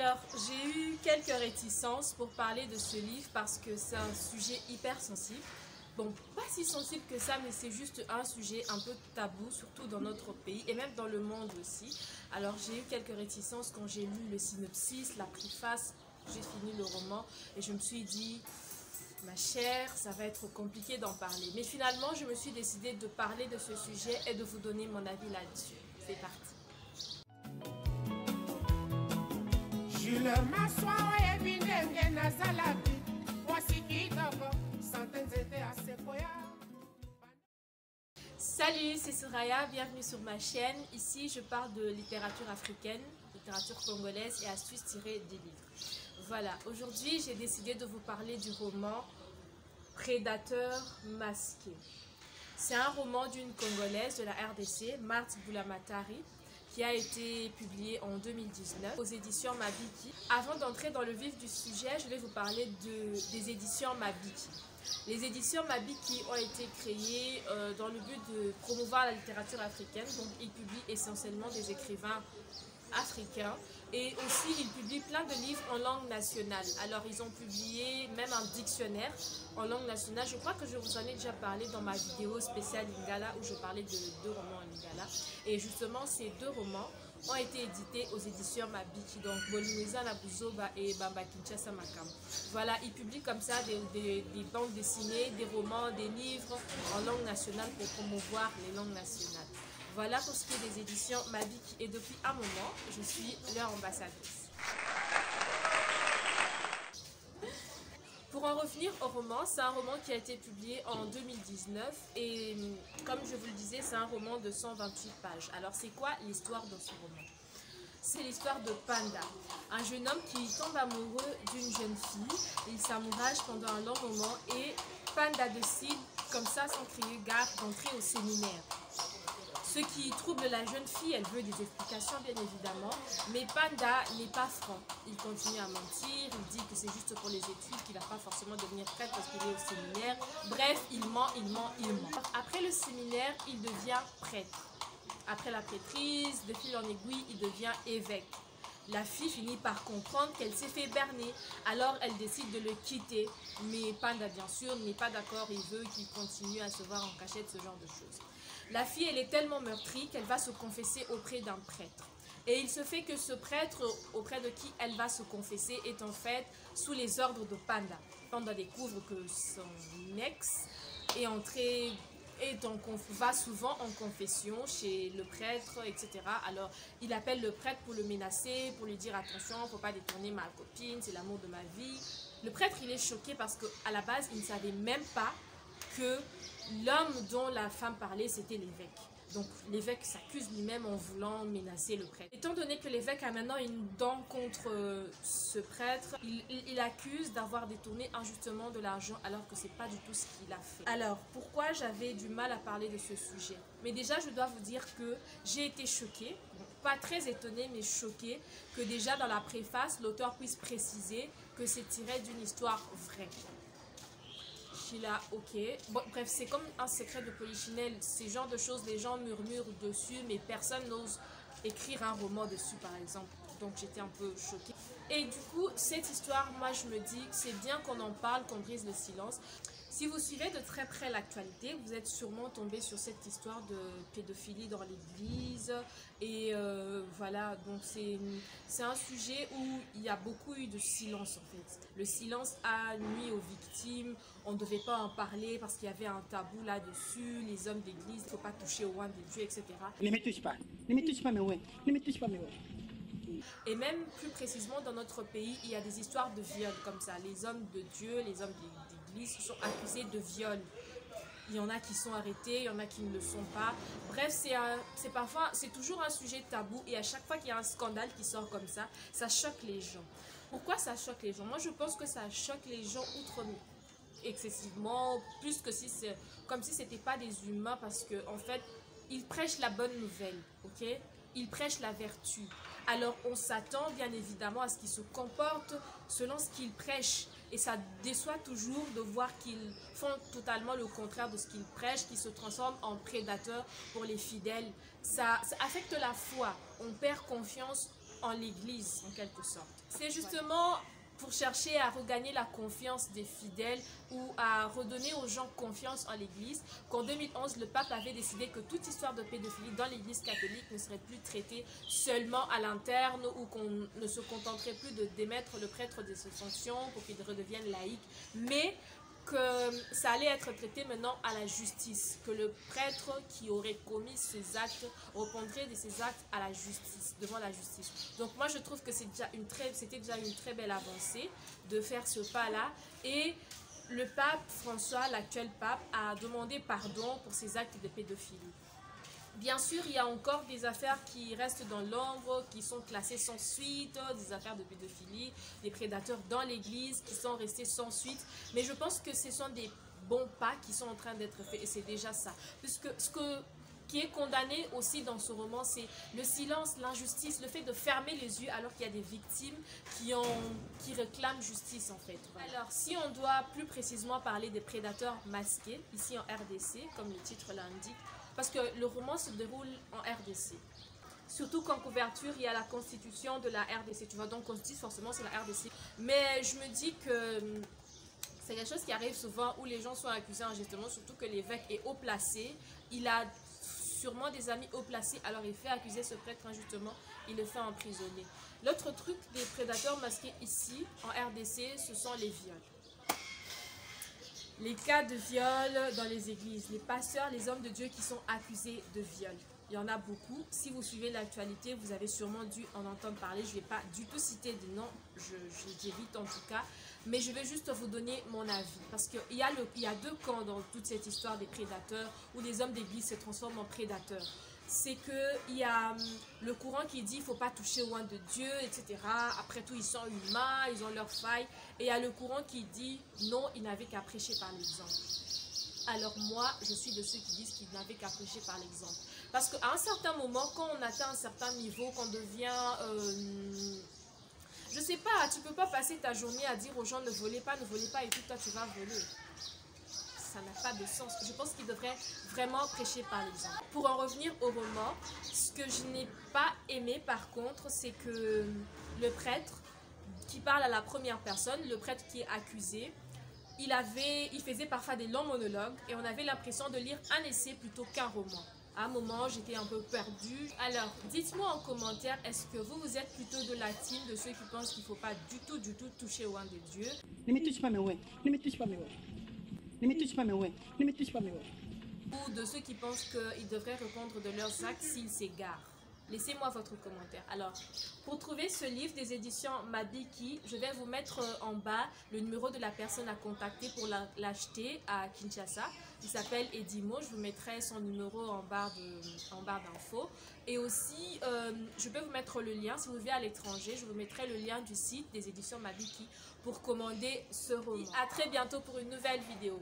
Alors, j'ai eu quelques réticences pour parler de ce livre parce que c'est un sujet hyper sensible. Bon, pas si sensible que ça, mais c'est juste un sujet un peu tabou, surtout dans notre pays et même dans le monde aussi. Alors, j'ai eu quelques réticences quand j'ai lu le synopsis, la préface, j'ai fini le roman et je me suis dit, ma chère, ça va être compliqué d'en parler. Mais finalement, je me suis décidée de parler de ce sujet et de vous donner mon avis là-dessus. C'est parti. Salut, c'est Soraya, bienvenue sur ma chaîne. Ici, je parle de littérature africaine, littérature congolaise et astuces tirées des livres. Voilà, aujourd'hui, j'ai décidé de vous parler du roman Prédateur masqué. C'est un roman d'une Congolaise de la RDC, Marthe Boulamatari, qui a été publié en 2019 aux éditions Mabiki. Avant d'entrer dans le vif du sujet, je vais vous parler des éditions Mabiki. Les éditions Mabiki ont été créées dans le but de promouvoir la littérature africaine. Donc, ils publient essentiellement des écrivains africains et aussi ils publient plein de livres en langue nationale. Alors, ils ont publié même un dictionnaire en langue nationale. Je crois que je vous en ai déjà parlé dans ma vidéo spéciale Lingala où je parlais de 2 romans en Lingala. Et justement, ces 2 romans ont été édités aux éditions Mabiki, donc Bolumeza Nabuzoba et Bamba Kinshasa Makam. Voilà, ils publient comme ça des bandes dessinées, des romans, des livres en langue nationale pour promouvoir les langues nationales. Voilà pour ce qui est des éditions Mabiki et depuis un moment, je suis leur ambassadrice. Pour en revenir au roman, c'est un roman qui a été publié en 2019 et comme je vous le disais, c'est un roman de 128 pages. Alors c'est quoi l'histoire dans ce roman? C'est l'histoire de Panda, un jeune homme qui tombe amoureux d'une jeune fille. Il s'amourage pendant un long moment et Panda décide, comme ça sans crier gare, d'entrer au séminaire. Ce qui trouble la jeune fille, elle veut des explications bien évidemment, mais Panda n'est pas franc. Il continue à mentir, il dit que c'est juste pour les études, qu'il ne va pas forcément devenir prêtre parce qu'il est au séminaire. Bref, il ment. Après le séminaire, il devient prêtre. Après la prêtrise, de fil en aiguille, il devient évêque. La fille finit par comprendre qu'elle s'est fait berner, alors elle décide de le quitter. Mais Panda, bien sûr, n'est pas d'accord, il veut qu'il continue à se voir en cachette, ce genre de choses. La fille, elle est tellement meurtrie qu'elle va se confesser auprès d'un prêtre. Et il se fait que ce prêtre, auprès de qui elle va se confesser, est en fait sous les ordres de Panda. Panda découvre que son ex est entré... va souvent en confession chez le prêtre, etc. Alors, il appelle le prêtre pour le menacer, pour lui dire attention, il ne faut pas détourner ma copine, c'est l'amour de ma vie. Le prêtre, il est choqué parce qu'à la base, il ne savait même pas que l'homme dont la femme parlait, c'était l'évêque. Donc l'évêque s'accuse lui-même en voulant menacer le prêtre. Étant donné que l'évêque a maintenant une dent contre ce prêtre, il accuse d'avoir détourné injustement de l'argent alors que c'est pas du tout ce qu'il a fait. Alors pourquoi j'avais du mal à parler de ce sujet? Mais déjà je dois vous dire que j'ai été choquée, pas très étonnée mais choquée que déjà dans la préface l'auteur puisse préciser que c'est tiré d'une histoire vraie. Là, ok. Bon, bref, c'est comme un secret de polichinelle. Ces genres de choses, les gens murmurent dessus, mais personne n'ose écrire un roman dessus, par exemple. Donc, j'étais un peu choquée. Et du coup, cette histoire, moi, je me dis que c'est bien qu'on en parle, qu'on brise le silence. Si vous suivez de très près l'actualité, vous êtes sûrement tombé sur cette histoire de pédophilie dans l'église. Et voilà, donc c'est un sujet où il y a beaucoup eu de silence en fait. Le silence a nuit aux victimes, on ne devait pas en parler parce qu'il y avait un tabou là-dessus. Les hommes d'église, il ne faut pas toucher au roi de Dieu, etc. Ne me touche pas, mais ouais. Ne me touche pas, mais ouais. Et même plus précisément dans notre pays, il y a des histoires de viol comme ça. Les hommes de Dieu, les hommes d'église sont accusés de viol. Il y en a qui sont arrêtés, il y en a qui ne le sont pas. Bref, c'est toujours un sujet tabou et à chaque fois qu'il y a un scandale qui sort comme ça choque les gens. Pourquoi ça choque les gens? Moi, je pense que ça choque les gens excessivement, plus que si c'est comme si c'était pas des humains parce que en fait, ils prêchent la bonne nouvelle, ok? Ils prêchent la vertu. Alors on s'attend bien évidemment à ce qu'ils se comportent selon ce qu'ils prêchent. Et ça déçoit toujours de voir qu'ils font totalement le contraire de ce qu'ils prêchent, qu'ils se transforment en prédateurs pour les fidèles. Ça affecte la foi. On perd confiance en l'Église, en quelque sorte. C'est justement pour chercher à regagner la confiance des fidèles ou à redonner aux gens confiance en l'Église, qu'en 2011, le pape avait décidé que toute histoire de pédophilie dans l'Église catholique ne serait plus traitée seulement à l'interne ou qu'on ne se contenterait plus de démettre le prêtre de ses fonctions pour qu'il redevienne laïque, mais que ça allait être traité maintenant à la justice, que le prêtre qui aurait commis ces actes répondrait de ces actes à la justice, devant la justice. Donc moi je trouve que c'était déjà une très belle avancée de faire ce pas-là, et le pape François, l'actuel pape, a demandé pardon pour ces actes de pédophilie. Bien sûr, il y a encore des affaires qui restent dans l'ombre, qui sont classées sans suite, des affaires de pédophilie, des prédateurs dans l'église qui sont restés sans suite. Mais je pense que ce sont des bons pas qui sont en train d'être faits, et c'est déjà ça. Puisque qui est condamné aussi dans ce roman, c'est le silence, l'injustice, le fait de fermer les yeux alors qu'il y a des victimes qui réclament justice en fait. Voilà. Alors, si on doit plus précisément parler des prédateurs masqués, ici en RDC, comme le titre l'indique, parce que le roman se déroule en RDC. Surtout qu'en couverture, il y a la constitution de la RDC. Tu vois, donc constitution, forcément, c'est la RDC. Mais je me dis que c'est quelque chose qui arrive souvent où les gens sont accusés injustement, surtout que l'évêque est haut placé. Il a sûrement des amis haut placés, alors il fait accuser ce prêtre injustement, il le fait emprisonner. L'autre truc des prédateurs masqués ici, en RDC, ce sont les viols. Les cas de viol dans les églises, les pasteurs, les hommes de Dieu qui sont accusés de viol. Il y en a beaucoup. Si vous suivez l'actualité, vous avez sûrement dû en entendre parler. Je ne vais pas du tout citer de nom, j'évite en tout cas. Mais je vais juste vous donner mon avis. Parce qu'il y a deux camps dans toute cette histoire des prédateurs, où les hommes d'église se transforment en prédateurs. C'est qu'il y a le courant qui dit qu'il ne faut pas toucher au oint de Dieu, etc. Après tout, ils sont humains, ils ont leurs failles. Et il y a le courant qui dit non, ils n'avaient qu'à prêcher par l'exemple. Alors moi, je suis de ceux qui disent qu'ils n'avaient qu'à prêcher par l'exemple. Parce qu'à un certain moment, quand on atteint un certain niveau, qu'on devient... je sais pas, tu peux pas passer ta journée à dire aux gens ne volez pas, et puis toi tu vas voler. Ça n'a pas de sens. Je pense qu'il devrait vraiment prêcher par l'exemple. Pour en revenir au roman, ce que je n'ai pas aimé par contre, c'est que le prêtre qui parle à la première personne, le prêtre qui est accusé, il faisait parfois des longs monologues et on avait l'impression de lire un essai plutôt qu'un roman. À un moment, j'étais un peu perdue. Alors, dites-moi en commentaire, est-ce que vous êtes plutôt de la team de ceux qui pensent qu'il ne faut pas du tout toucher au oint de Dieu? Ne me touche pas, mais ouais. Ne me touche pas, mais ouais. Ne me touche pas, mais ouais. Ne me touche pas, mais ouais. Ou de ceux qui pensent qu'ils devraient répondre de leurs actes s'ils s'égarent? Laissez-moi votre commentaire. Alors, pour trouver ce livre des éditions Mabiki, je vais vous mettre en bas le numéro de la personne à contacter pour l'acheter à Kinshasa. Il s'appelle Edimo. Je vous mettrai son numéro en barre d'infos. Et aussi, je peux vous mettre le lien. Si vous vivez à l'étranger, je vous mettrai le lien du site des éditions Mabiki pour commander ce roman. À très bientôt pour une nouvelle vidéo.